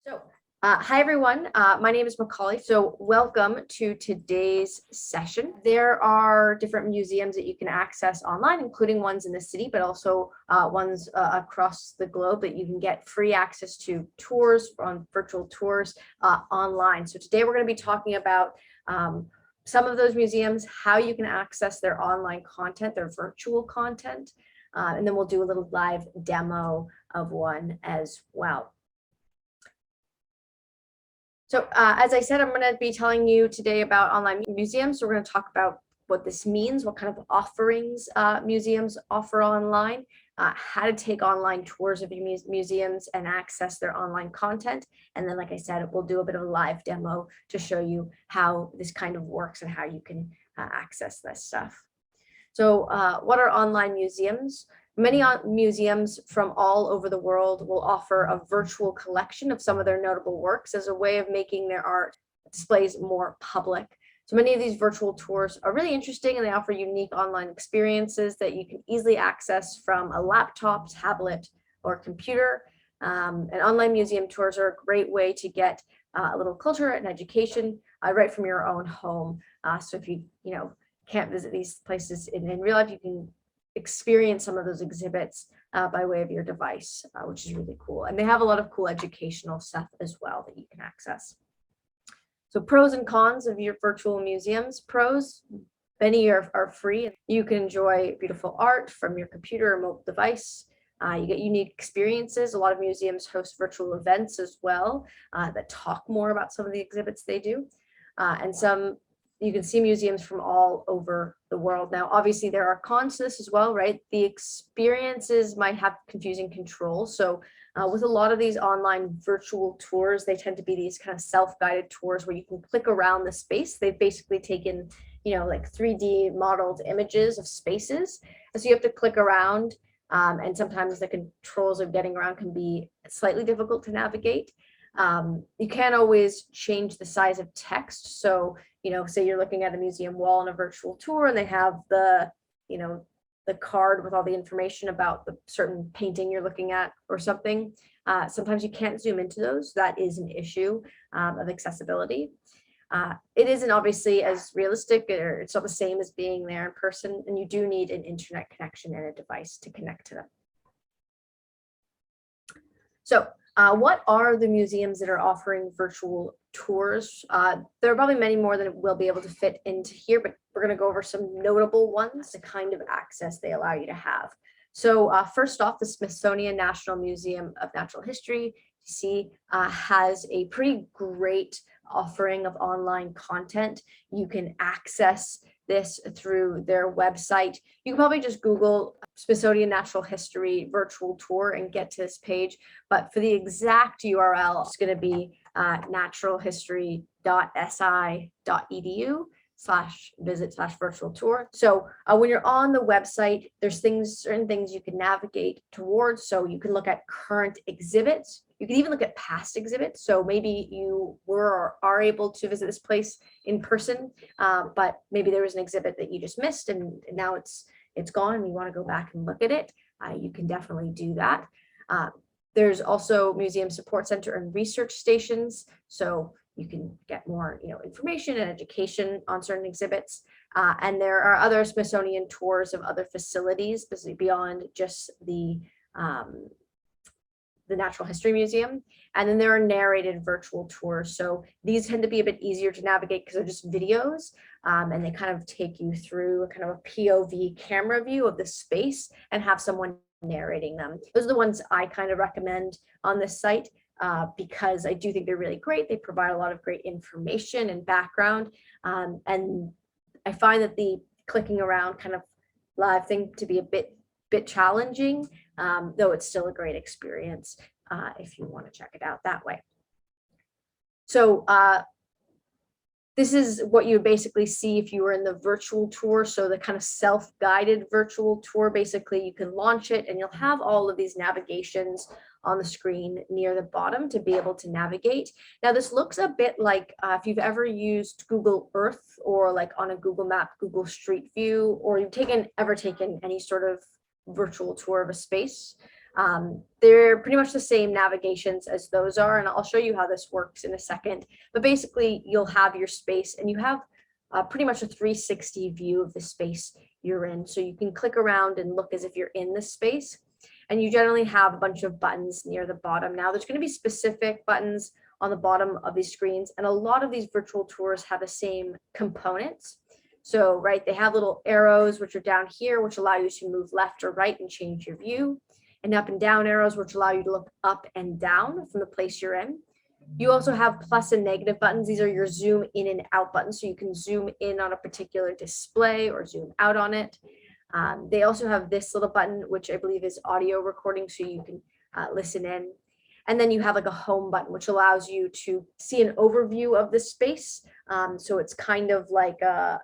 So, hi everyone. My name is Macaulay. So, welcome to today's session. There are different museums that you can access online, including ones in the city, but also ones across the globe that you can get free access to tours on virtual tours online. So, today we're going to be talking about some of those museums, how you can access their online content, their virtual content, and then we'll do a little live demo of one as well. So as I said, I'm going to be telling you today about online museums. So we're going to talk about what this means, what kind of offerings museums offer online, how to take online tours of your museums and access their online content. And then, like I said, we'll do a bit of a live demo to show you how this kind of works and how you can access this stuff. So what are online museums? Many museums from all over the world will offer a virtual collection of some of their notable works as a way of making their art displays more public. So many of these virtual tours are really interesting, and they offer unique online experiences that you can easily access from a laptop, tablet, or computer. And online museum tours are a great way to get a little culture and education right from your own home. So if you can't visit these places in real life, you can experience some of those exhibits by way of your device, which is really cool. And they have a lot of cool educational stuff as well that you can access. So pros and cons of your virtual museums. Pros, many are free. You can enjoy beautiful art from your computer or mobile device. You get unique experiences. A lot of museums host virtual events as well that talk more about some of the exhibits they do. And you can see museums from all over the world. Now, obviously, there are cons to this as well, right? The experiences might have confusing controls. So with a lot of these online virtual tours, they tend to be these kind of self-guided tours where you can click around the space. They've basically taken, like 3D modeled images of spaces. And so you have to click around, and sometimes the controls of getting around can be slightly difficult to navigate. You can't always change the size of text. So, say you're looking at a museum wall on a virtual tour and they have the card with all the information about the certain painting you're looking at or something. Sometimes you can't zoom into those. That is an issue of accessibility. It isn't obviously as realistic, or it's not the same as being there in person, and you do need an internet connection and a device to connect to them. So what are the museums that are offering virtual tours? There are probably many more than we'll be able to fit into here, but we're going to go over some notable ones, the kind of access they allow you to have. So first off, the Smithsonian National Museum of Natural History, you see, has a pretty great offering of online content. You can access this through their website. You can probably just Google Smithsonian Natural History virtual tour and get to this page. But for the exact URL, it's going to be naturalhistory.si.edu/visit/virtual tour. So when you're on the website, there's certain things you can navigate towards. So you can look at current exhibits. You can even look at past exhibits. So maybe you were or are able to visit this place in person, but maybe there was an exhibit that you just missed and now it's gone and you want to go back and look at it. You can definitely do that. There's also museum support center and research stations. So you can get more information and education on certain exhibits. And there are other Smithsonian tours of other facilities beyond just the Natural History Museum. And then there are narrated virtual tours. So these tend to be a bit easier to navigate because they're just videos, and they kind of take you through a kind of a POV camera view of the space and have someone narrating them. Those are the ones I kind of recommend on this site because I do think they're really great. They provide a lot of great information and background. And I find that the clicking around kind of live thing to be a bit challenging, though it's still a great experience if you want to check it out that way. So This is what you basically see if you were in the virtual tour. So the kind of self-guided virtual tour, basically you can launch it and you'll have all of these navigations on the screen near the bottom to be able to navigate. Now this looks a bit like if you've ever used Google Earth or like on a Google map, Google Street View, or you've ever taken any sort of virtual tour of a space. They're pretty much the same navigations as those are, and I'll show you how this works in a second. But basically, you'll have your space, and you have pretty much a 360 view of the space you're in. So you can click around and look as if you're in the space. And you generally have a bunch of buttons near the bottom. Now, there's going to be specific buttons on the bottom of these screens, and a lot of these virtual tours have the same components. So, right, they have little arrows, which are down here, which allow you to move left or right and change your view, and up and down arrows, which allow you to look up and down from the place you're in. You also have plus and negative buttons. These are your zoom in and out buttons. So you can zoom in on a particular display or zoom out on it. They also have this little button, which I believe is audio recording, so you can listen in. And then you have like a home button, which allows you to see an overview of the space. So it's kind of like a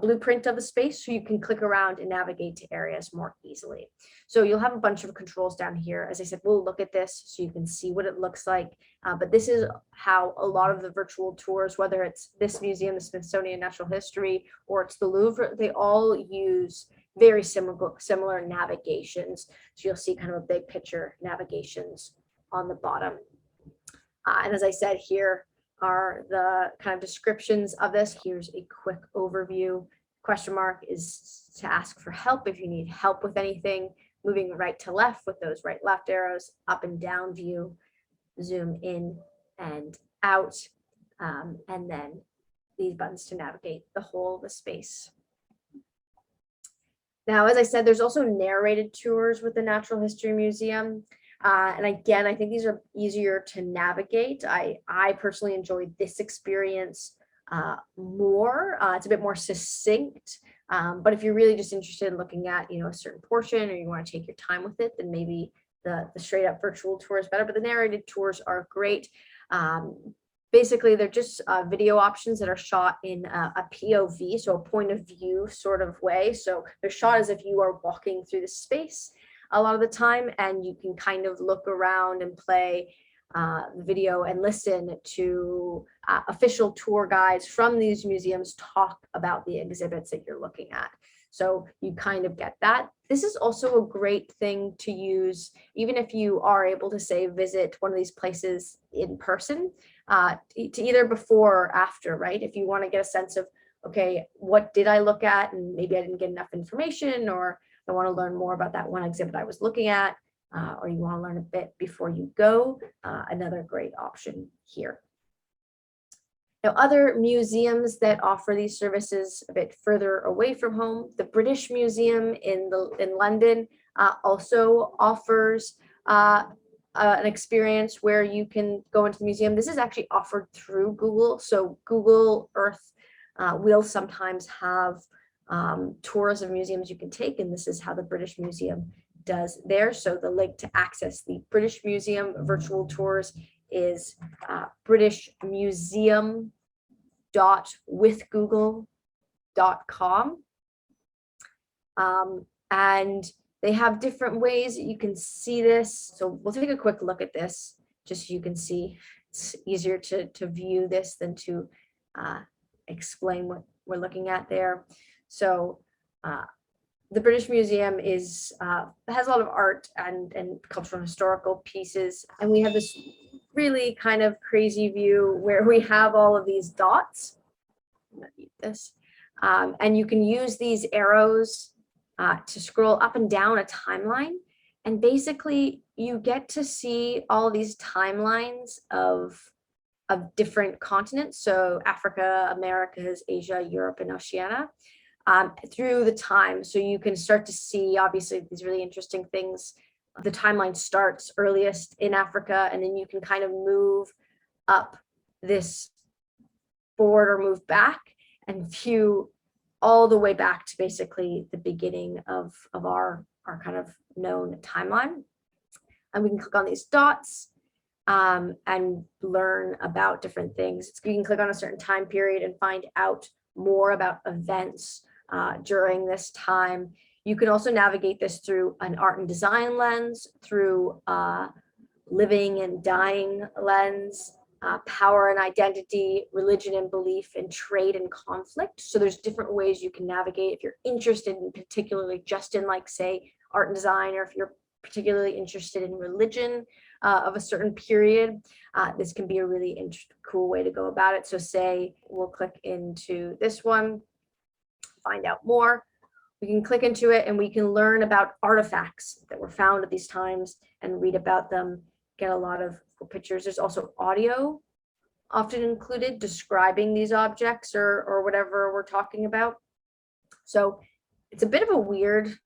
blueprint of the space, so you can click around and navigate to areas more easily. So you'll have a bunch of controls down here. As I said, we'll look at this so you can see what it looks like. But this is how a lot of the virtual tours, whether it's this museum, the Smithsonian Natural History, or it's the Louvre, they all use very similar navigations. So you'll see kind of a big picture navigations on the bottom. And as I said, here are the kind of descriptions of this. Here's a quick overview. Question mark is to ask for help if you need help with anything. Moving right to left with those right left arrows, up and down view, zoom in and out, and then these buttons to navigate the whole of the space. Now, as I said, there's also narrated tours with the Natural History Museum. And again, I think these are easier to navigate. I personally enjoyed this experience more. It's a bit more succinct. But if you're really just interested in looking at, a certain portion, or you want to take your time with it, then maybe the straight up virtual tour is better. But the narrated tours are great. Basically, they're just video options that are shot in a POV, so a point of view sort of way. So they're shot as if you are walking through the space a lot of the time, and you can kind of look around and play the video and listen to official tour guides from these museums talk about the exhibits that you're looking at. So you kind of get that. This is also a great thing to use, even if you are able to, say, visit one of these places in person, to either before or after, right? If you want to get a sense of, okay, what did I look at? And maybe I didn't get enough information, or I want to learn more about that one exhibit I was looking at, or you want to learn a bit before you go, another great option here. Now, other museums that offer these services a bit further away from home, the British Museum in London also offers an experience where you can go into the museum. This is actually offered through Google. So Google Earth will sometimes have tours of museums you can take, and this is how the British Museum does there. So the link to access the British Museum virtual tours is britishmuseum.withgoogle.com. And they have different ways that you can see this. So we'll take a quick look at this, just so you can see. It's easier to view this than to explain what we're looking at there. So the British Museum has a lot of art and cultural and historical pieces. And we have this really kind of crazy view where we have all of these dots. I'm gonna mute this. And you can use these arrows to scroll up and down a timeline. And basically you get to see all these timelines of different continents. So Africa, Americas, Asia, Europe, and Oceania. Through the time. So you can start to see, obviously, these really interesting things. The timeline starts earliest in Africa, and then you can kind of move up this board or move back and view all the way back to basically the beginning of our kind of known timeline. And we can click on these dots, and learn about different things. You can click on a certain time period and find out more about events during this time. You can also navigate this through an art and design lens, through living and dying lens, power and identity, religion and belief, and trade and conflict. So there's different ways you can navigate if you're interested in particularly just in, like, say, art and design, or if you're particularly interested in religion of a certain period. This can be a really cool way to go about it. So say we'll click into this one, find out more. We can click into it and we can learn about artifacts that were found at these times and read about them, get a lot of cool pictures. There's also audio often included describing these objects or whatever we're talking about. So it's a bit of a weird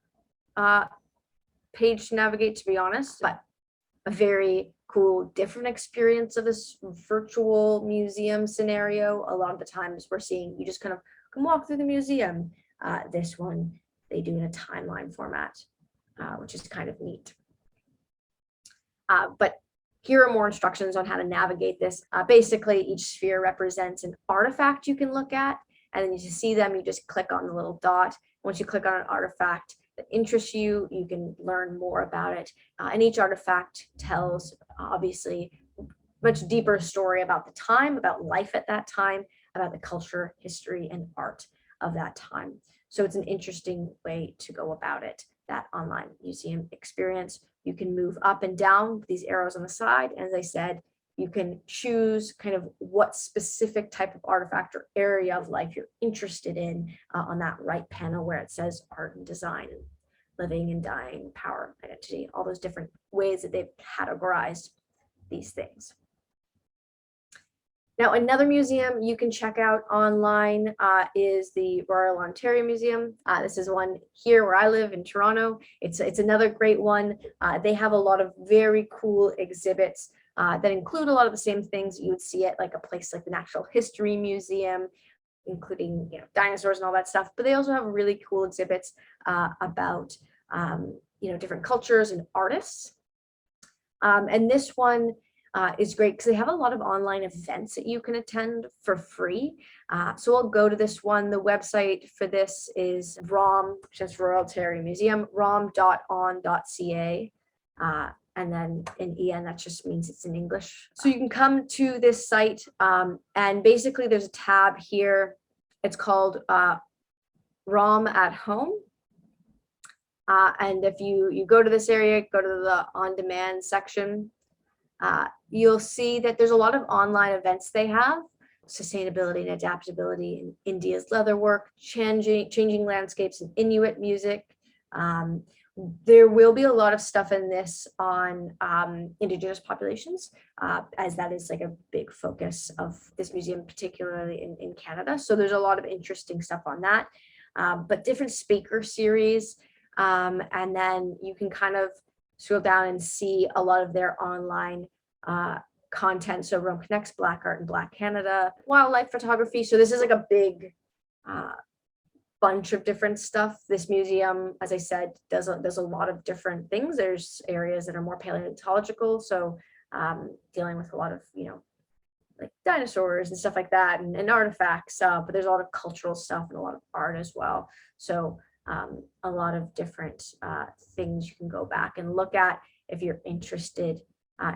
page to navigate, to be honest, but a very cool, different experience of this virtual museum scenario. A lot of the times we're seeing you just kind of can walk through the museum. This one they do in a timeline format, which is kind of neat. But here are more instructions on how to navigate this. Basically, each sphere represents an artifact you can look at, and then you see them, you just click on the little dot. Once you click on an artifact that interests you, you can learn more about it. And each artifact tells, obviously, much deeper story about the time, about life at that time, about the culture, history, and art of that time. So it's an interesting way to go about it, that online museum experience. You can move up and down with these arrows on the side. As I said, you can choose kind of what specific type of artifact or area of life you're interested in on that right panel where it says art and design, and living and dying, power, identity, all those different ways that they've categorized these things. Now, another museum you can check out online is the Royal Ontario Museum. This is one here where I live in Toronto. It's another great one. They have a lot of very cool exhibits that include a lot of the same things you would see at like a place like the Natural History Museum, including dinosaurs and all that stuff. But they also have really cool exhibits about different cultures and artists. And this one is great because they have a lot of online events that you can attend for free. So I'll go to this one. The website for this is ROM, which is Royal Ontario Museum, rom.on.ca. And then in EN, that just means it's in English. So you can come to this site and basically there's a tab here. It's called ROM at Home. And if you go to this area, go to the on-demand section, you'll see that there's a lot of online events they have: sustainability and adaptability in India's leatherwork, changing landscapes in Inuit music. There will be a lot of stuff in this on Indigenous populations, as that is like a big focus of this museum, particularly in Canada. So there's a lot of interesting stuff on that, but different speaker series. And then you can kind of scroll down and see a lot of their online content. So Rome Connects, Black Art in Black Canada, wildlife photography. So this is like a big bunch of different stuff. This museum, as I said, does a lot of different things. There's areas that are more paleontological, so dealing with a lot of like dinosaurs and stuff like that, and artifacts. But there's a lot of cultural stuff and a lot of art as well. So a lot of different things you can go back and look at if you're interested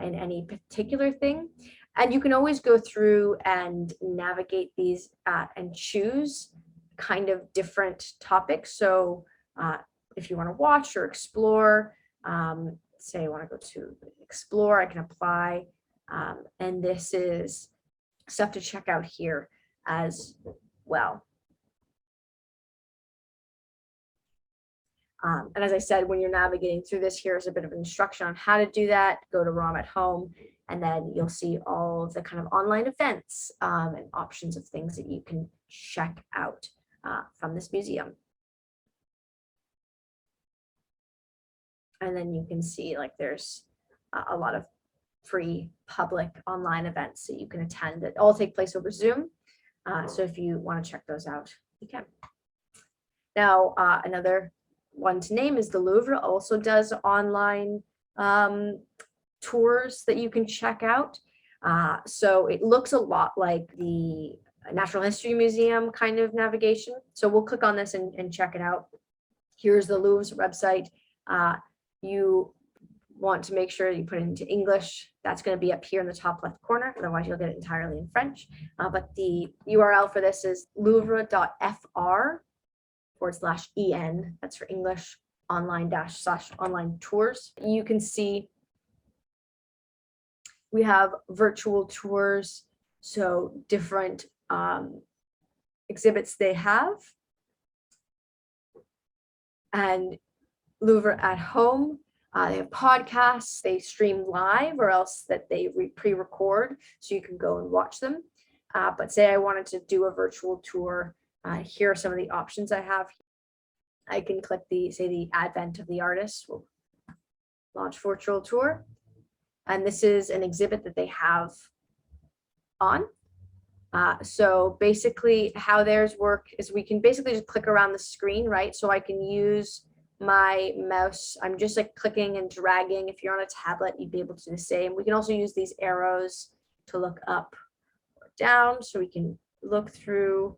in any particular thing. And you can always go through and navigate these and choose kind of different topics. So if you want to watch or explore, say I want to go to explore, I can apply. And this is stuff to check out here as well. And as I said, when you're navigating through this, here's a bit of instruction on how to do that. Go to ROM at Home, and then you'll see all of the kind of online events and options of things that you can check out from this museum. And then you can see like there's a lot of free public online events that you can attend that all take place over Zoom. So if you want to check those out, you can. Now, another one to name is the Louvre. Also does online tours that you can check out. So it looks a lot like the Natural History Museum kind of navigation. So we'll click on this and check it out. Here's the Louvre's website. You want to make sure you put it into English. That's going to be up here in the top left corner. Otherwise, you'll get it entirely in French. But the URL for this is louvre.fr/en. That's for English online/online tours. You can see we have virtual tours, so different exhibits they have. And Louvre at Home, they have podcasts, they stream live or else that they pre-record, so you can go and watch them. But say I wanted to do a virtual tour, here are some of the options I have. I can click the Advent of the Artist, we'll launch virtual tour. And this is an exhibit that they have on. So basically how theirs work is we can basically just click around the screen, right? So I can use my mouse. I'm just like clicking and dragging. If you're on a tablet, you'd be able to do the same. We can also use these arrows to look up or down, so we can look through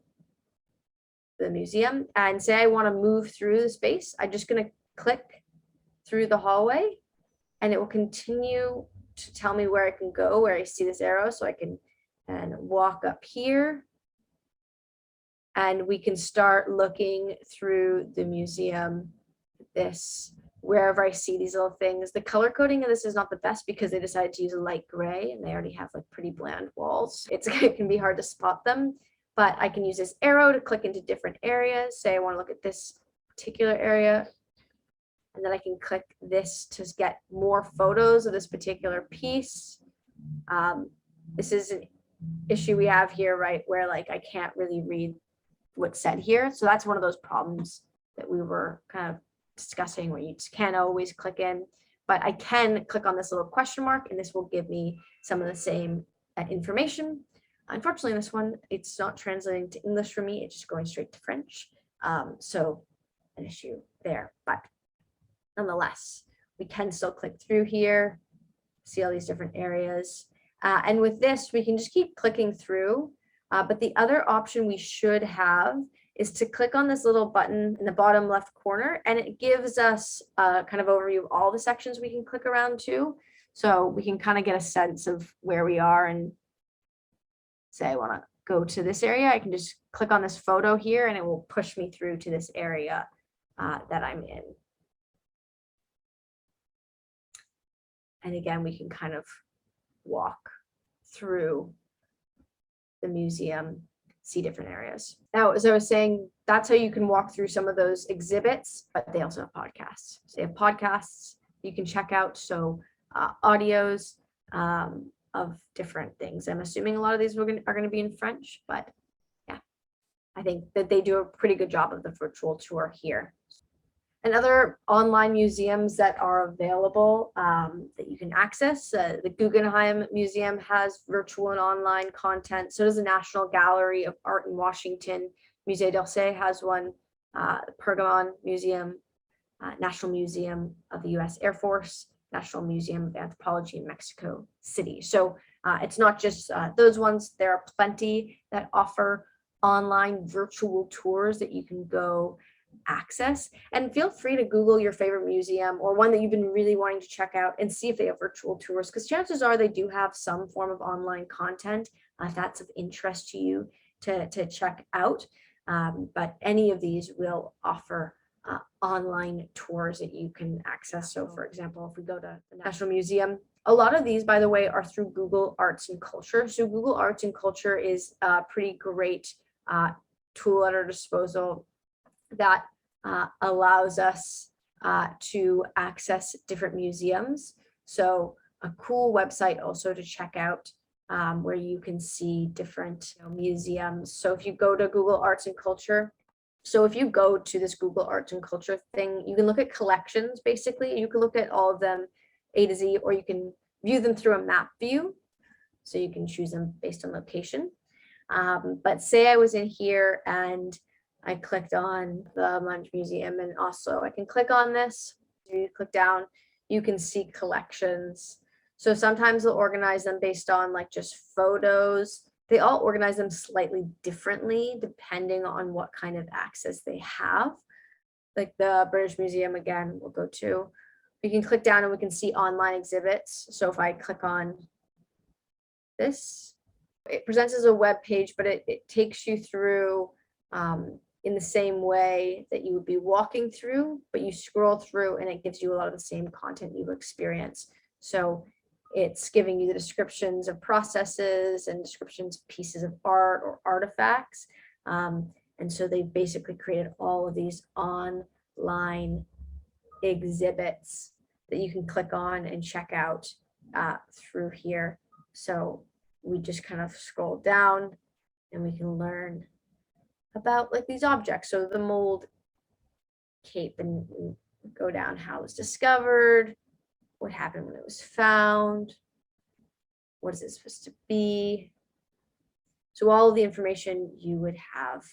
the museum. And say I want to move through the space, I'm just going to click through the hallway and it will continue to tell me where I can go, where I see this arrow. So I can walk up here and we can start looking through the museum. This, wherever I see these little things. The color coding of this is not the best because they decided to use a light gray and they already have like pretty bland walls. It can be hard to spot them, but I can use this arrow to click into different areas. Say I want to look at this particular area, and then I can click this to get more photos of this particular piece. This is an issue we have here, right, where like I can't really read what's said here. So that's one of those problems that we were kind of discussing, where you just can't always click in, but I can click on this little question mark and this will give me some of the same information. Unfortunately, this one, it's not translating to English for me, it's just going straight to French. So an issue there, but nonetheless, we can still click through here, see all these different areas. And with this, we can just keep clicking through. But the other option we should have is to click on this little button in the bottom left corner, and it gives us a kind of overview of all the sections we can click around to. So we can kind of get a sense of where we are, and say I want to go to this area, I can just click on this photo here and it will push me through to this area that I'm in. And again, we can kind of walk through the museum, see different areas. Now, as I was saying, that's how you can walk through some of those exhibits, but they also have podcasts. So they have podcasts you can check out. So audios of different things. I'm assuming a lot of these are going to be in French, but yeah, I think that they do a pretty good job of the virtual tour here. And other online museums that are available that you can access. The Guggenheim Museum has virtual and online content. So does the National Gallery of Art in Washington. Musée d'Orsay has one. Pergamon Museum, National Museum of the U.S. Air Force, National Museum of Anthropology in Mexico City. So it's not just those ones. There are plenty that offer online virtual tours that you can go access, and feel free to Google your favorite museum or one that you've been really wanting to check out and see if they have virtual tours, because chances are they do have some form of online content if that's of interest to you to check out. But any of these will offer online tours that you can access. So for example, if we go to the National Museum, a lot of these, by the way, are through Google Arts and Culture. So Google Arts and Culture is a pretty great tool at our disposal that allows us to access different museums. So a cool website also to check out where you can see different museums. So if you go to Google Arts and Culture, so if you go to this Google Arts and Culture thing, you can look at collections, basically. You can look at all of them A to Z, or you can view them through a map view. So you can choose them based on location. But say I was in here and I clicked on the Munch Museum, and also I can click on this. You click down, you can see collections. So sometimes they'll organize them based on like just photos. They all organize them slightly differently depending on what kind of access they have. Like the British Museum, again, we'll go to. We can click down and we can see online exhibits. So if I click on this, it presents as a web page, but it takes you through in the same way that you would be walking through, but you scroll through and it gives you a lot of the same content you experience. So it's giving you the descriptions of processes and descriptions of pieces of art or artifacts. And so they basically created all of these online exhibits that you can click on and check out through here. So we just kind of scroll down and we can learn about like these objects. So the mold cape, and go down how it was discovered, what happened when it was found, what is it supposed to be. So all of the information you would have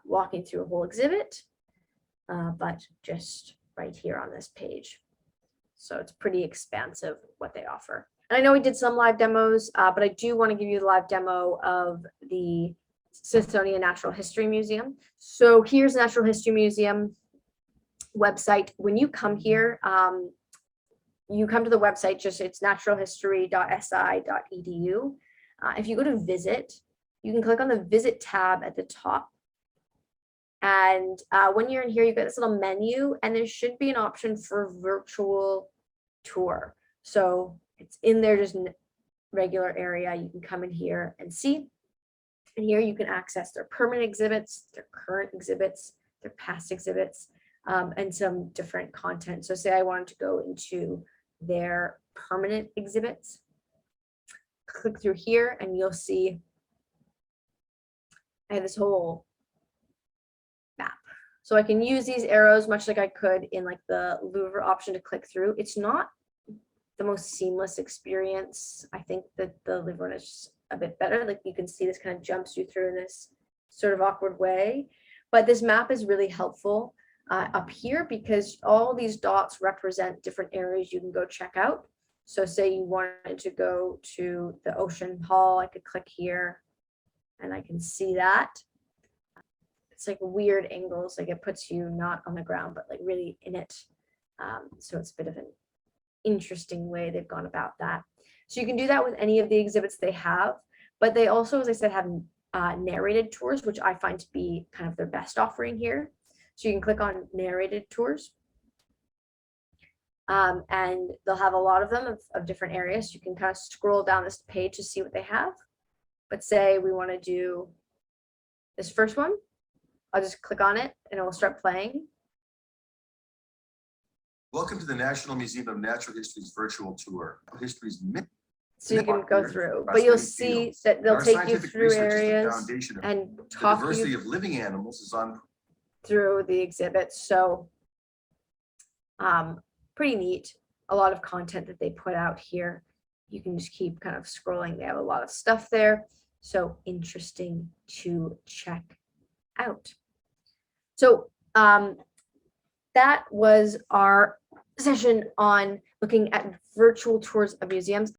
walking through a whole exhibit, but just right here on this page. So it's pretty expansive what they offer. And I know we did some live demos, but I do want to give you the live demo of the Smithsonian Natural History Museum. So here's the Natural History Museum website. When you come here, you come to the website, just it's naturalhistory.si.edu. If you go to visit, you can click on the visit tab at the top. And when you're in here, you get this little menu, and there should be an option for virtual tour. So it's in there, just regular area. You can come in here and see. And here you can access their permanent exhibits, their current exhibits, their past exhibits, and some different content. So say I wanted to go into their permanent exhibits. Click through here and you'll see I have this whole map. So I can use these arrows much like I could in like the Louvre option to click through. It's not the most seamless experience. I think that the Louvre one is a bit better. Like you can see this kind of jumps you through in this sort of awkward way. But this map is really helpful up here because all these dots represent different areas you can go check out. So say you wanted to go to the Ocean Hall, I could click here and I can see that. It's like weird angles, like it puts you not on the ground, but like really in it. So it's a bit of an interesting way they've gone about that. So you can do that with any of the exhibits they have, but they also, as I said, have narrated tours, which I find to be kind of their best offering here. So you can click on narrated tours. And they'll have a lot of them of different areas. You can kind of scroll down this page to see what they have. But say we want to do this first one, I'll just click on it and it will start playing. Welcome to the National Museum of Natural History's virtual tour. History's so you can go through, but you'll see that they'll take you through areas and talk the diversity of living animals is on through the exhibits. So pretty neat. A lot of content that they put out here. You can just keep kind of scrolling. They have a lot of stuff there. So interesting to check out. So that was our session on looking at virtual tours of museums.